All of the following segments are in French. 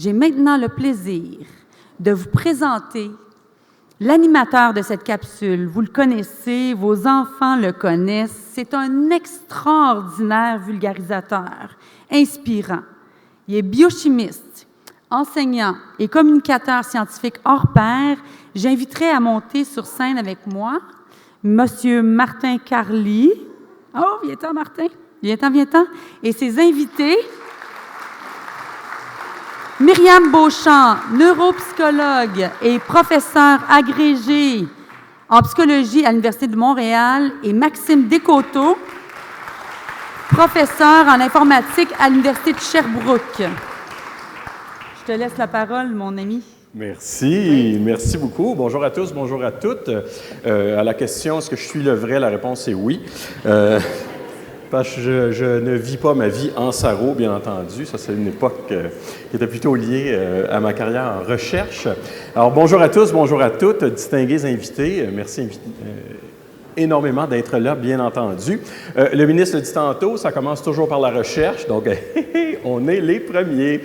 J'ai maintenant le plaisir de vous présenter l'animateur de cette capsule. Vous le connaissez, vos enfants le connaissent. C'est un extraordinaire vulgarisateur, inspirant. Il est biochimiste, enseignant et communicateur scientifique hors pair. J'inviterai à monter sur scène avec moi Monsieur Martin Carly. Oh, viens-t'en, Martin. Viens-t'en, viens-t'en. Et ses invités, Myriam Beauchamp, neuropsychologue et professeure agrégée en psychologie à l'Université de Montréal, et Maxime Descoteaux, professeur en informatique à l'Université de Sherbrooke. Je te laisse la parole, mon ami. Merci, merci beaucoup. Bonjour à tous, bonjour à toutes. À la question, est-ce que je suis le vrai? La réponse est oui. Parce que je ne vis pas ma vie en sarreau, bien entendu. Ça, c'est une époque qui était plutôt liée à ma carrière en recherche. Alors, bonjour à tous, bonjour à toutes, distingués invités. Merci énormément d'être là, bien entendu. Le ministre le dit tantôt, ça commence toujours par la recherche, donc on est les premiers.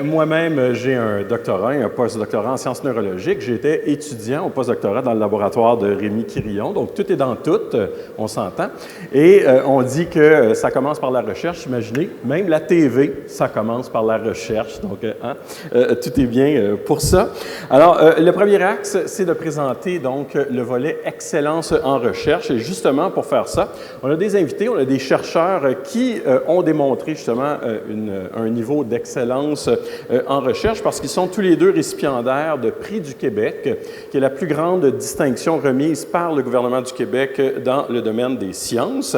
Moi-même, j'ai un doctorat, un post-doctorat en sciences neurologiques. J'étais étudiant au post-doctorat dans le laboratoire de Rémi Quirillon, donc tout est dans tout, on s'entend. Et on dit que ça commence par la recherche, imaginez, même la TV, ça commence par la recherche, donc tout est bien pour ça. Alors, le premier axe, c'est de présenter donc le volet excellence en recherche. Et justement, pour faire ça, on a des invités, on a des chercheurs qui ont démontré justement un niveau d'excellence en recherche parce qu'ils sont tous les deux récipiendaires de Prix du Québec, qui est la plus grande distinction remise par le gouvernement du Québec dans le domaine des sciences.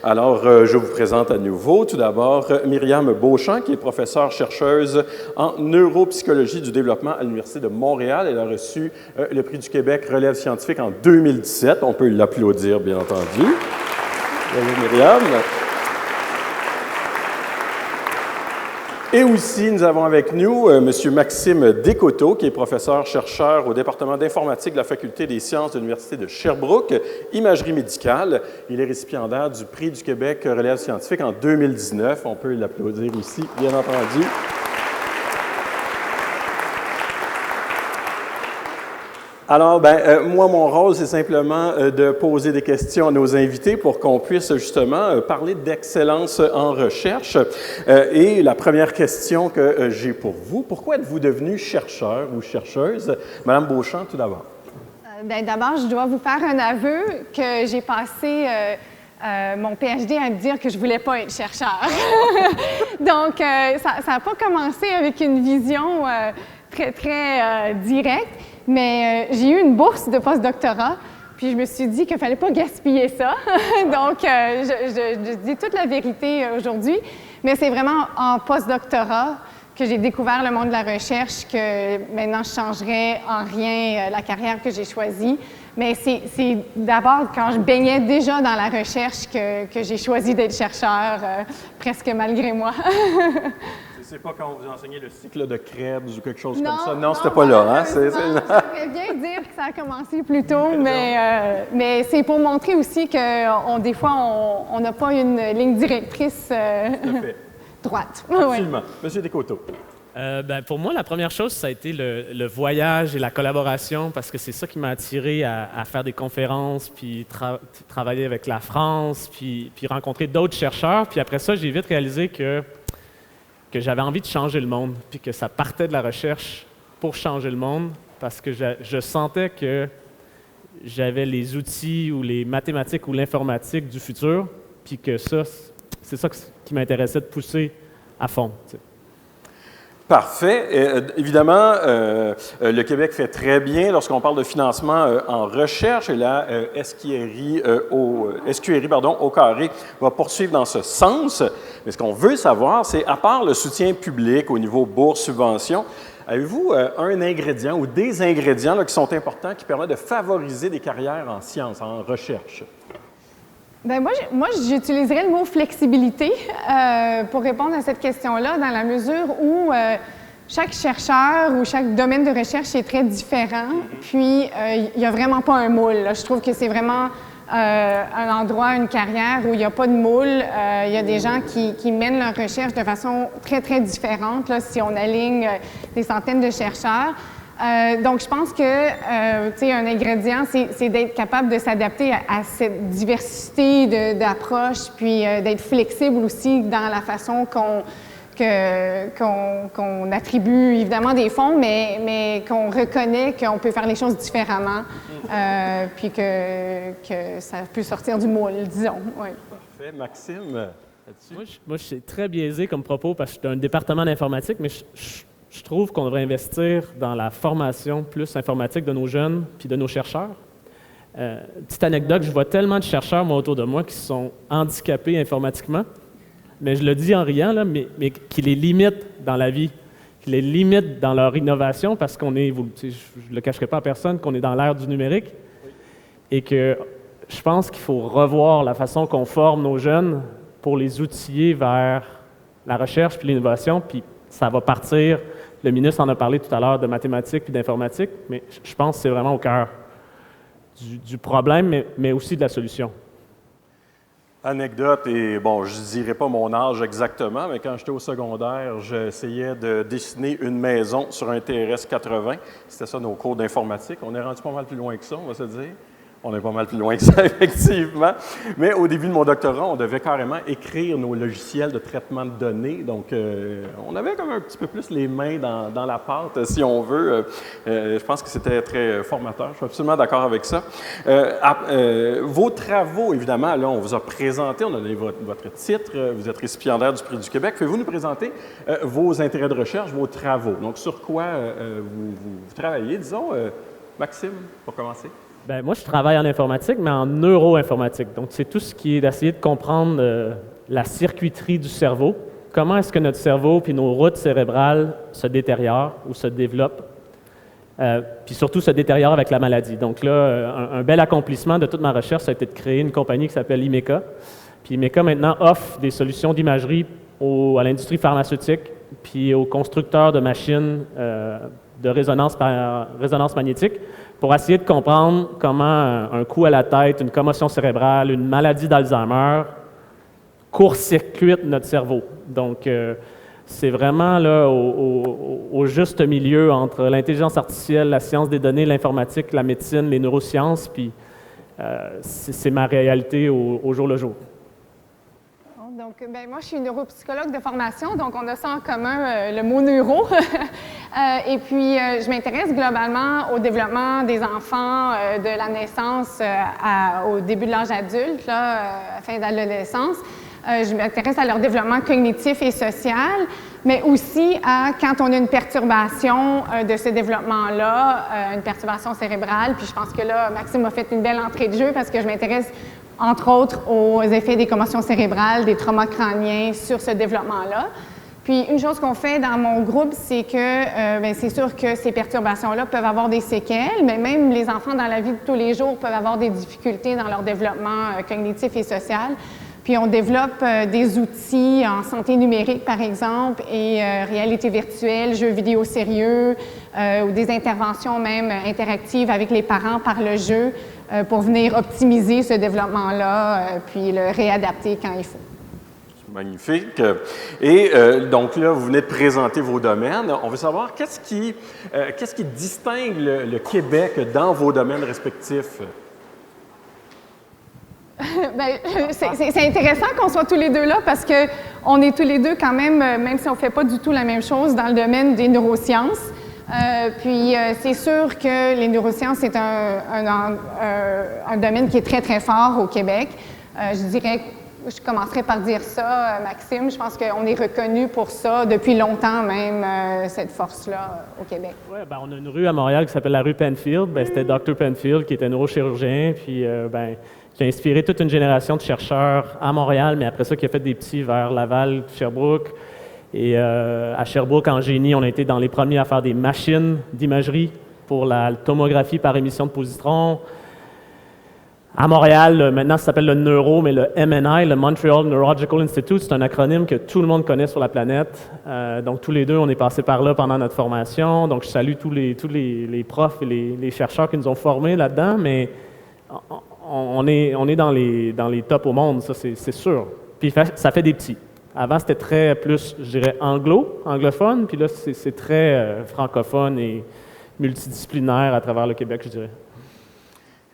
Alors, je vous présente à nouveau tout d'abord Myriam Beauchamp, qui est professeure-chercheuse en neuropsychologie du développement à l'Université de Montréal. Elle a reçu le Prix du Québec Relève scientifique en 2017. On peut l'applaudir, bien entendu. Bonjour Myriam. Et aussi, nous avons avec nous M. Maxime Descoteaux, qui est professeur-chercheur au département d'informatique de la Faculté des sciences de l'Université de Sherbrooke, imagerie médicale. Il est récipiendaire du Prix du Québec Relève scientifique en 2019. On peut l'applaudir aussi, bien entendu. Alors, moi, mon rôle, c'est simplement de poser des questions à nos invités pour qu'on puisse justement parler d'excellence en recherche. Et la première question que j'ai pour vous, pourquoi êtes-vous devenu chercheur ou chercheuse? Madame Beauchamp, tout d'abord. D'abord, je dois vous faire un aveu que j'ai passé mon PhD à me dire que je ne voulais pas être chercheur. Donc, ça n'a pas commencé avec une vision très, très directe. Mais j'ai eu une bourse de post-doctorat, puis je me suis dit qu'il ne fallait pas gaspiller ça. Donc, je dis toute la vérité aujourd'hui, mais c'est vraiment en post-doctorat que j'ai découvert le monde de la recherche, que maintenant je ne changerais en rien la carrière que j'ai choisie. Mais c'est d'abord quand je baignais déjà dans la recherche que j'ai choisi d'être chercheur, presque malgré moi. C'est pas quand vous enseignez le cycle de Krebs ou quelque chose comme ça. Non, c'était pas là. Hein? Je pourrais bien dire que ça a commencé plus tôt, mais c'est pour montrer aussi que des fois, on n'a pas une ligne directrice droite. Absolument. Oui. Monsieur Descoteaux. Pour moi, la première chose, ça a été le voyage et la collaboration, parce que c'est ça qui m'a attiré à faire des conférences, puis travailler avec la France, puis rencontrer d'autres chercheurs. Puis après ça, j'ai vite réalisé que j'avais envie de changer le monde, puis que ça partait de la recherche pour changer le monde, parce que je sentais que j'avais les outils ou les mathématiques ou l'informatique du futur, puis que ça, c'est ça qui m'intéressait de pousser à fond. Tu sais. Parfait. Évidemment, le Québec fait très bien lorsqu'on parle de financement en recherche, et la SQRI au carré va poursuivre dans ce sens. Mais ce qu'on veut savoir, c'est, à part le soutien public au niveau bourse, subvention, avez-vous un ingrédient ou des ingrédients là, qui sont importants, qui permettent de favoriser des carrières en sciences, en recherche? Bien, moi, j'utiliserais le mot flexibilité pour répondre à cette question-là, dans la mesure où chaque chercheur ou chaque domaine de recherche est très différent, puis il n'y a vraiment pas un moule. Là. Je trouve que c'est vraiment un endroit, une carrière où il n'y a pas de moule. Il y a des gens qui mènent leur recherche de façon très, très différente, là, si on aligne des centaines de chercheurs. Donc, je pense que, tu sais, un ingrédient, c'est d'être capable de s'adapter à cette diversité d'approches, puis d'être flexible aussi dans la façon qu'on attribue évidemment des fonds, mais qu'on reconnaît qu'on peut faire les choses différemment, puis que ça peut sortir du moule, disons. Ouais. Parfait. Maxime, là-dessus? Moi, je suis très biaisé comme propos parce que je suis d'un département d'informatique, mais je trouve qu'on devrait investir dans la formation plus informatique de nos jeunes puis de nos chercheurs. Petite anecdote, je vois tellement de chercheurs, moi, autour de moi, qui sont handicapés informatiquement, mais je le dis en riant, là, mais qui les limitent dans la vie, qui les limitent dans leur innovation parce qu'on est, je ne le cacherai pas à personne, qu'on est dans l'ère du numérique et que je pense qu'il faut revoir la façon qu'on forme nos jeunes pour les outiller vers la recherche puis l'innovation, puis ça va partir. Le ministre en a parlé tout à l'heure de mathématiques puis d'informatique, mais je pense que c'est vraiment au cœur du problème, mais aussi de la solution. Anecdote, et bon, je ne dirai pas mon âge exactement, mais quand j'étais au secondaire, j'essayais de dessiner une maison sur un TRS 80. C'était ça nos cours d'informatique. On est rendu pas mal plus loin que ça, on va se dire. On est pas mal plus loin que ça, effectivement. Mais au début de mon doctorat, on devait carrément écrire nos logiciels de traitement de données. Donc, on avait comme un petit peu plus les mains dans la pâte, si on veut. Je pense que c'était très formateur. Je suis absolument d'accord avec ça. Vos travaux, évidemment, là, on vous a présenté, on a donné votre titre. Vous êtes récipiendaire du Prix du Québec. Pouvez-vous nous présenter vos intérêts de recherche, vos travaux? Donc, sur quoi vous travaillez, disons? Maxime, pour commencer. Bien, moi, je travaille en informatique, mais en neuroinformatique. Donc, c'est tout ce qui est d'essayer de comprendre la circuiterie du cerveau. Comment est-ce que notre cerveau puis nos routes cérébrales se détériorent ou se développent, puis surtout se détériorent avec la maladie. Donc là, un bel accomplissement de toute ma recherche, ça a été de créer une compagnie qui s'appelle Imeca. Puis Imeca, maintenant, offre des solutions d'imagerie à l'industrie pharmaceutique puis aux constructeurs de machines de résonance magnétique pour essayer de comprendre comment un coup à la tête, une commotion cérébrale, une maladie d'Alzheimer court-circuite notre cerveau. Donc, c'est vraiment là au juste milieu entre l'intelligence artificielle, la science des données, l'informatique, la médecine, les neurosciences, puis c'est ma réalité au jour le jour. Donc, ben, moi, je suis neuropsychologue de formation, donc on a ça en commun, le mot neuro. Et puis, je m'intéresse globalement au développement des enfants de la naissance au début de l'âge adulte, là, à la fin d'adolescence. Je m'intéresse à leur développement cognitif et social, mais aussi à quand on a une perturbation de ce développement-là, une perturbation cérébrale. Puis je pense que là, Maxime a fait une belle entrée de jeu parce que je m'intéresse entre autres aux effets des commotions cérébrales, des traumas crâniens sur ce développement-là. Puis une chose qu'on fait dans mon groupe, c'est que bien, c'est sûr que ces perturbations-là peuvent avoir des séquelles, mais même les enfants dans la vie de tous les jours peuvent avoir des difficultés dans leur développement cognitif et social. Puis on développe des outils en santé numérique, par exemple, et réalité virtuelle, jeux vidéo sérieux, ou des interventions même interactives avec les parents par le jeu pour venir optimiser ce développement-là, puis le réadapter quand il faut. Magnifique. Et donc là, vous venez de présenter vos domaines. On veut savoir qu'est-ce qui distingue le Québec dans vos domaines respectifs? Bien, c'est intéressant qu'on soit tous les deux là parce qu'on est tous les deux quand même si on ne fait pas du tout la même chose, dans le domaine des neurosciences. Puis c'est sûr que les neurosciences, c'est un domaine qui est très, très fort au Québec. Je dirais, je commencerai par dire ça, Maxime, je pense qu'on est reconnu pour ça depuis longtemps même, cette force-là au Québec. Oui, bien, on a une rue à Montréal qui s'appelle la rue Penfield. Bien, c'était Dr. Penfield qui était neurochirurgien, puis bien, qui a inspiré toute une génération de chercheurs à Montréal, mais après ça, qui a fait des petits vers Laval, Sherbrooke. Et à Sherbrooke, en génie, on a été dans les premiers à faire des machines d'imagerie pour la tomographie par émission de positrons. À Montréal, maintenant, ça s'appelle le Neuro, mais le MNI, le Montreal Neurological Institute, c'est un acronyme que tout le monde connaît sur la planète. Donc, tous les deux, on est passés par là pendant notre formation. Donc, je salue tous les profs et les chercheurs qui nous ont formés là-dedans, mais on est dans les tops au monde, ça c'est sûr. Puis ça fait des petits. Avant, c'était très plus, je dirais, anglophone, puis là, c'est très francophone et multidisciplinaire à travers le Québec, je dirais.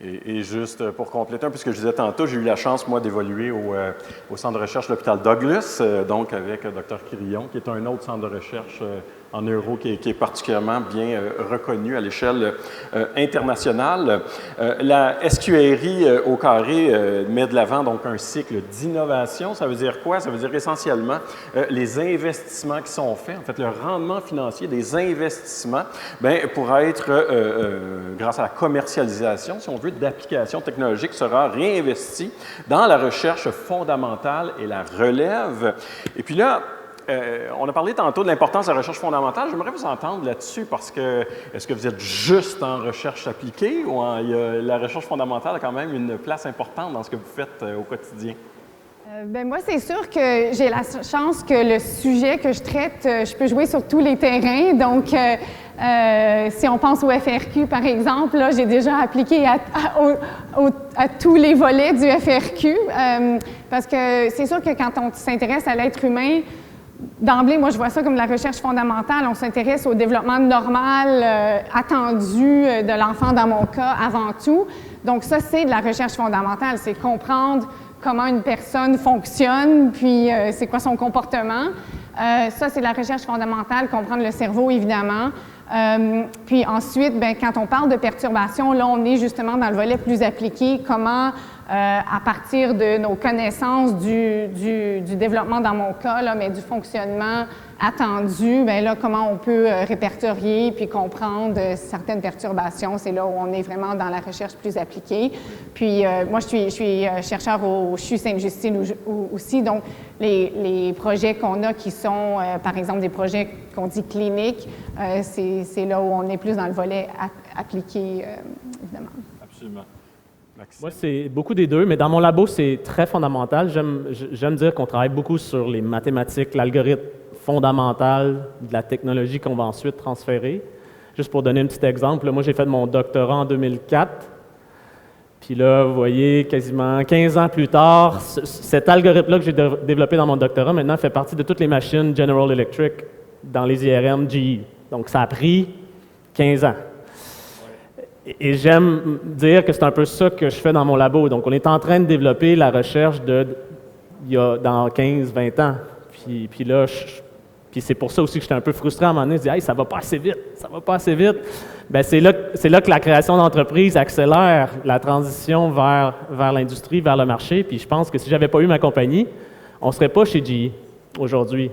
Et juste pour compléter un peu ce que je disais tantôt, j'ai eu la chance, moi, d'évoluer au centre de recherche de l'hôpital Douglas, donc avec Dr. Quirillon, qui est un autre centre de recherche en neuro qui est particulièrement bien reconnu à l'échelle internationale. La SQRI au carré met de l'avant donc un cycle d'innovation. Ça veut dire quoi? Ça veut dire essentiellement les investissements qui sont faits, en fait, le rendement financier des investissements, pourra être, grâce à la commercialisation, si on veut, d'applications technologiques, sera réinvesti dans la recherche fondamentale et la relève. Et puis là, on a parlé tantôt de l'importance de la recherche fondamentale. J'aimerais vous entendre là-dessus parce que, est-ce que vous êtes juste en recherche appliquée ou la recherche fondamentale a quand même une place importante dans ce que vous faites au quotidien? Moi, c'est sûr que j'ai la chance que le sujet que je traite, je peux jouer sur tous les terrains. Donc, si on pense au FRQ, par exemple, là, j'ai déjà appliqué à tous les volets du FRQ. Parce que c'est sûr que quand on s'intéresse à l'être humain, d'emblée, moi, je vois ça comme la recherche fondamentale. On s'intéresse au développement normal, attendu de l'enfant dans mon cas, avant tout. Donc, ça, c'est de la recherche fondamentale. C'est comprendre comment une personne fonctionne, puis c'est quoi son comportement. Ça, c'est de la recherche fondamentale, comprendre le cerveau, évidemment. Puis ensuite, quand on parle de perturbation, là, on est justement dans le volet plus appliqué, comment, à partir de nos connaissances du développement dans mon cas, là, mais du fonctionnement attendu, là, comment on peut répertorier puis comprendre certaines perturbations. C'est là où on est vraiment dans la recherche plus appliquée. Puis moi, je suis chercheur au CHU Sainte-Justine aussi, donc les projets qu'on a qui sont, par exemple, des projets qu'on dit cliniques, c'est là où on est plus dans le volet appliqué, évidemment. Absolument. Maxime. Moi, c'est beaucoup des deux, mais dans mon labo, c'est très fondamental. J'aime dire qu'on travaille beaucoup sur les mathématiques, l'algorithme fondamental de la technologie qu'on va ensuite transférer. Juste pour donner un petit exemple, là, moi, j'ai fait mon doctorat en 2004. Puis là, vous voyez, quasiment 15 ans plus tard, cet algorithme-là que j'ai développé dans mon doctorat, maintenant, fait partie de toutes les machines General Electric dans les IRM GE. Donc, ça a pris 15 ans. Et j'aime dire que c'est un peu ça que je fais dans mon labo. Donc, on est en train de développer la recherche dans 15-20 ans. Puis là, puis c'est pour ça aussi que j'étais un peu frustré à un moment donné. Je dis « Hey, ça va pas assez vite, ça va pas assez vite. » Bien, c'est là que la création d'entreprises accélère la transition vers l'industrie, vers le marché. Puis je pense que si j'avais pas eu ma compagnie, on serait pas chez GE aujourd'hui.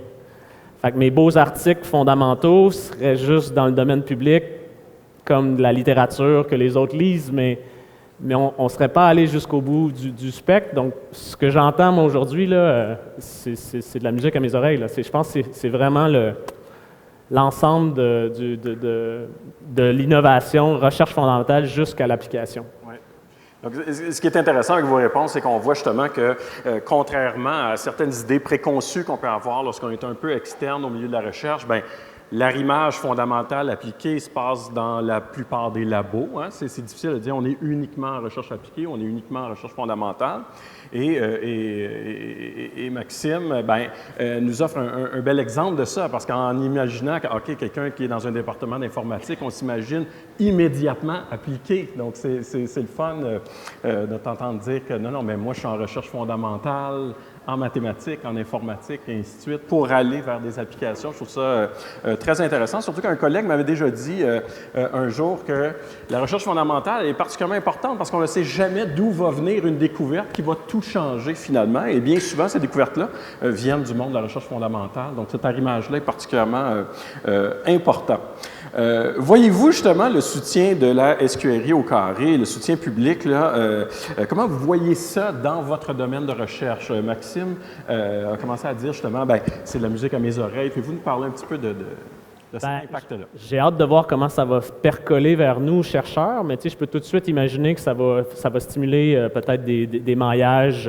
Fait que mes beaux articles fondamentaux seraient juste dans le domaine public, comme de la littérature que les autres lisent, mais on ne serait pas allé jusqu'au bout du spectre. Donc, ce que j'entends moi aujourd'hui, là, c'est de la musique à mes oreilles. Là. Je pense que c'est vraiment l'ensemble de l'innovation, recherche fondamentale jusqu'à l'application. Ouais. Donc, ce qui est intéressant avec vos réponses, c'est qu'on voit justement que, contrairement à certaines idées préconçues qu'on peut avoir lorsqu'on est un peu externe au milieu de la recherche, l'arrimage fondamental appliqué se passe dans la plupart des labos. Hein. C'est difficile de dire on est uniquement en recherche appliquée, on est uniquement en recherche fondamentale. Et Maxime nous offre un bel exemple de ça, parce qu'en imaginant quelqu'un qui est dans un département d'informatique, on s'imagine immédiatement appliqué. Donc, c'est le fun de t'entendre dire que non, mais moi, je suis en recherche fondamentale, en mathématiques, en informatique, et ainsi de suite, pour aller vers des applications. Je trouve ça très intéressant, surtout qu'un collègue m'avait déjà dit un jour que la recherche fondamentale est particulièrement importante parce qu'on ne sait jamais d'où va venir une découverte qui va tout changer finalement. Et bien souvent, ces découvertes-là viennent du monde de la recherche fondamentale. Donc, cet arrimage-là est particulièrement important. Voyez-vous justement le soutien de la SQRI au carré, le soutien public, là, comment vous voyez ça dans votre domaine de recherche? Maxime a commencé à dire justement, c'est de la musique à mes oreilles. Pouvez-vous nous parler un petit peu de cet impact-là? J'ai hâte de voir comment ça va percoler vers nous, chercheurs, mais je peux tout de suite imaginer que ça va stimuler peut-être des maillages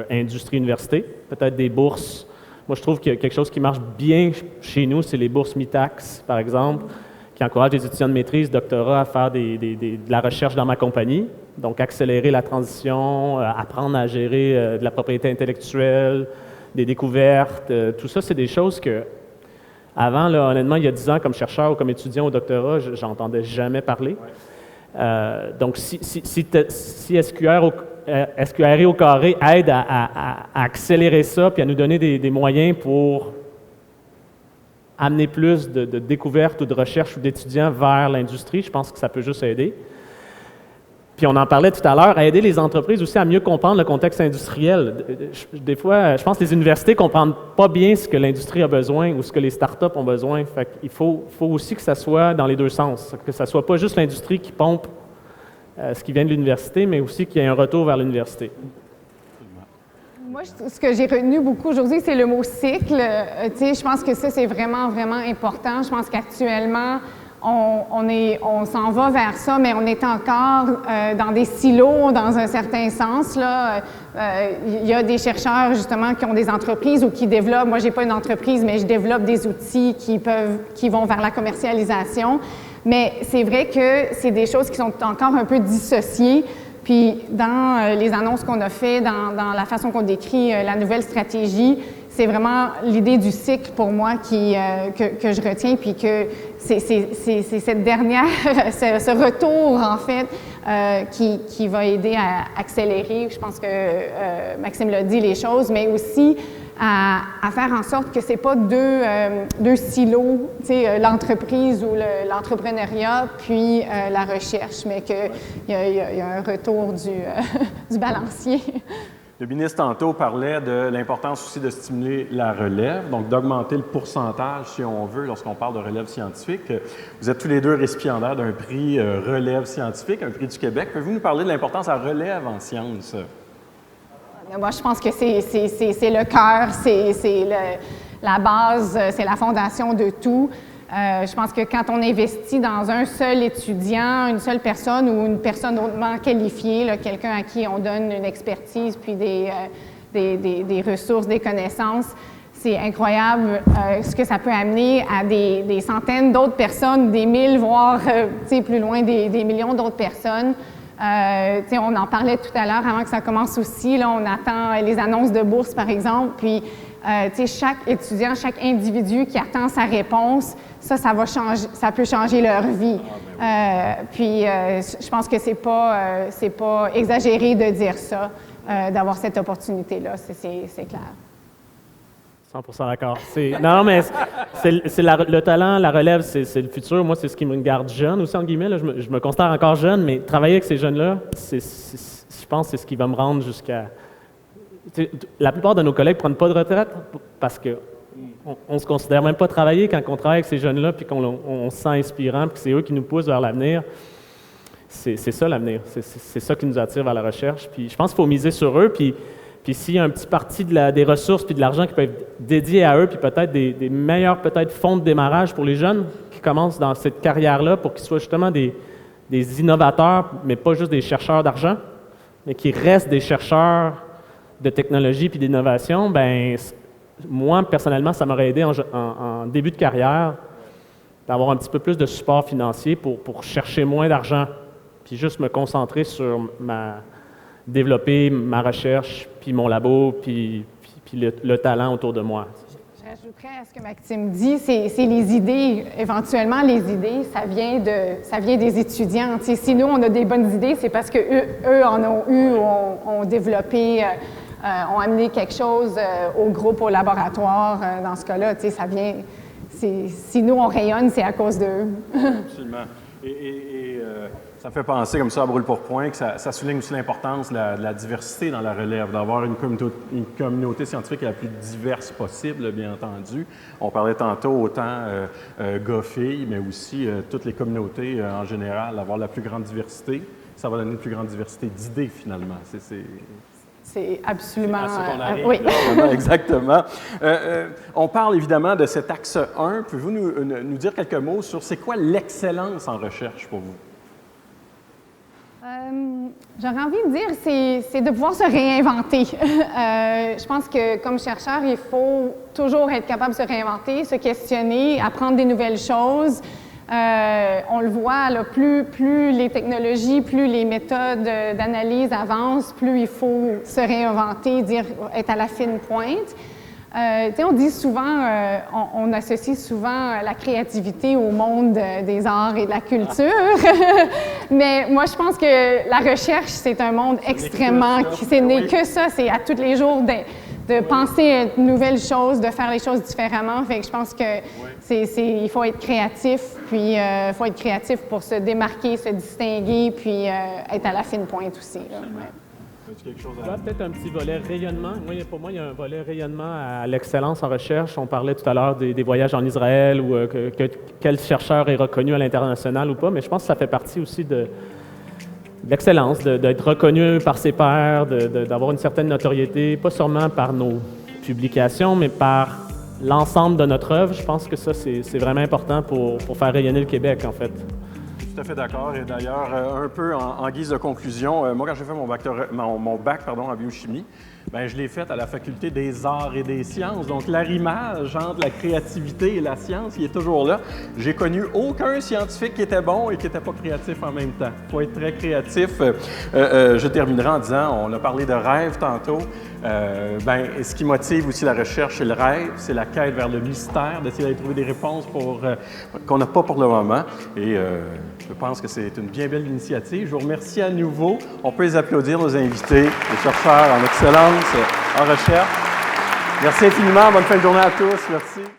industrie-université, peut-être des bourses. Moi, je trouve qu'il y a quelque chose qui marche bien chez nous, c'est les bourses MITAX, par exemple, qui encourage les étudiants de maîtrise, doctorat à faire de la recherche dans ma compagnie. Donc, accélérer la transition, apprendre à gérer de la propriété intellectuelle, des découvertes. Tout ça, c'est des choses que, avant, là, honnêtement, il y a 10 ans, comme chercheur ou comme étudiant au doctorat, j'entendais jamais parler. Donc, si SQRI au carré aide à accélérer ça puis à nous donner des moyens pour amener plus de découvertes ou de recherche ou d'étudiants vers l'industrie, je pense que ça peut juste aider. Puis on en parlait tout à l'heure, à aider les entreprises aussi à mieux comprendre le contexte industriel. Des fois, je pense que les universités ne comprennent pas bien ce que l'industrie a besoin ou ce que les startups ont besoin. Fait qu'il faut aussi que ça soit dans les deux sens, que ça ne soit pas juste l'industrie qui pompe ce qui vient de l'université, mais aussi qu'il y ait un retour vers l'université. Moi, ce que j'ai retenu beaucoup aujourd'hui, c'est le mot cycle. Je pense que ça, c'est vraiment, vraiment important. Je pense qu'actuellement, on s'en va vers ça, mais on est encore dans des silos dans un certain sens. Il y a des chercheurs, justement, qui ont des entreprises ou qui développent. Moi, je n'ai pas une entreprise, mais je développe des outils qui vont vers la commercialisation. Mais c'est vrai que c'est des choses qui sont encore un peu dissociées. Puis, dans les annonces qu'on a faites, dans la façon qu'on décrit la nouvelle stratégie, c'est vraiment l'idée du cycle pour moi que je retiens, puis que c'est cette dernière, ce retour en fait, qui va aider à accélérer, je pense que Maxime l'a dit, les choses, mais aussi à faire en sorte que c'est pas deux silos, l'entreprise ou l'entrepreneuriat, puis la recherche, mais qu'il y a un retour du balancier. Le ministre, tantôt, parlait de l'importance aussi de stimuler la relève, donc d'augmenter le pourcentage, si on veut, lorsqu'on parle de relève scientifique. Vous êtes tous les deux récipiendaires d'un prix relève scientifique, un prix du Québec. Pouvez-vous nous parler de l'importance de la relève en sciences? Moi, je pense que c'est le cœur, c'est la base, c'est la fondation de tout. Je pense que quand on investit dans un seul étudiant, une seule personne ou une personne hautement qualifiée, quelqu'un à qui on donne une expertise puis des ressources, des connaissances, c'est incroyable ce que ça peut amener à des centaines d'autres personnes, des mille, voire plus loin des millions d'autres personnes. On en parlait tout à l'heure avant que ça commence aussi. Là, on attend les annonces de bourse, par exemple, puis chaque étudiant, chaque individu qui attend sa réponse, ça va changer, ça peut changer leur vie. Je pense que c'est pas exagéré de dire ça, d'avoir cette opportunité-là, c'est clair. 100% d'accord. Non, mais le talent, la relève, c'est le futur. Moi, c'est ce qui me garde jeune aussi, entre guillemets. Là, je me considère encore jeune, mais travailler avec ces jeunes-là, je pense que c'est ce qui va me rendre jusqu'à... La plupart de nos collègues ne prennent pas de retraite parce qu'on ne se considère même pas travailler quand on travaille avec ces jeunes-là puis qu'on se sent inspirant puis que c'est eux qui nous poussent vers l'avenir. C'est ça l'avenir. C'est ça qui nous attire vers la recherche. Puis je pense qu'il faut miser sur eux. Puis s'il y a un petit parti des ressources puis de l'argent qui peut être dédié à eux, puis peut-être des meilleurs fonds de démarrage pour les jeunes qui commencent dans cette carrière-là pour qu'ils soient justement des innovateurs, mais pas juste des chercheurs d'argent, mais qui restent des chercheurs de technologie puis d'innovation, ben moi, personnellement, ça m'aurait aidé en début de carrière d'avoir un petit peu plus de support financier pour chercher moins d'argent puis juste me concentrer sur développer ma recherche, puis mon labo, puis le talent autour de moi. Je rajouterais à ce que Maxime dit, c'est les idées. Éventuellement, les idées, ça vient des étudiants. Si nous, on a des bonnes idées, c'est parce qu'eux en ont eu ou ont développé, ont amené quelque chose au groupe, au laboratoire. Dans ce cas-là, ça vient... Si nous, on rayonne, c'est à cause d'eux. Absolument. Ça me fait penser comme ça à brûle-pourpoint que ça souligne aussi l'importance de la diversité dans la relève, d'avoir une communauté scientifique la plus diverse possible, bien entendu. On parlait tantôt autant gars-filles, mais aussi toutes les communautés en général, d'avoir la plus grande diversité. Ça va donner une plus grande diversité d'idées, finalement. C'est absolument... oui. Exactement. On parle évidemment de cet axe 1. Pouvez-vous nous dire quelques mots sur c'est quoi l'excellence en recherche pour vous? J'aurais envie de dire, c'est de pouvoir se réinventer. Je pense que comme chercheur, il faut toujours être capable de se réinventer, se questionner, apprendre des nouvelles choses. On le voit, là, plus les technologies, plus les méthodes d'analyse avancent, plus il faut se réinventer, être à la fine pointe. On dit souvent, on associe souvent la créativité au monde des arts et de la culture, mais moi je pense que la recherche, c'est un monde extrêmement... Ce n'est que ça, c'est à tous les jours de penser à de nouvelles choses, de faire les choses différemment. Fait que je pense que il faut être créatif, puis il faut être créatif pour se démarquer, se distinguer, puis être à la fine pointe aussi. Là, Peut-être un petit volet rayonnement. Pour moi, il y a un volet rayonnement à l'excellence en recherche. On parlait tout à l'heure des voyages en Israël ou quel chercheur est reconnu à l'international ou pas, mais je pense que ça fait partie aussi de l'excellence, d'être reconnu par ses pairs, d'avoir une certaine notoriété, pas seulement par nos publications, mais par l'ensemble de notre œuvre. Je pense que ça, c'est vraiment important pour faire rayonner le Québec, en fait. Tout à fait d'accord. Et d'ailleurs, un peu en guise de conclusion, moi, quand j'ai fait mon bac en biochimie, bien, je l'ai fait à la Faculté des arts et des sciences. Donc, l'arrimage entre la créativité et la science, il est toujours là. J'ai connu aucun scientifique qui était bon et qui n'était pas créatif en même temps. Il faut être très créatif. Je terminerai en disant, on a parlé de rêve tantôt. Ce qui motive aussi la recherche, c'est le rêve, c'est la quête vers le mystère, d'essayer d'aller trouver des réponses qu'on n'a pas pour le moment. Et je pense que c'est une bien belle initiative. Je vous remercie à nouveau. On peut les applaudir, nos invités, les chercheurs en excellence, en recherche. Merci infiniment. Bonne fin de journée à tous. Merci.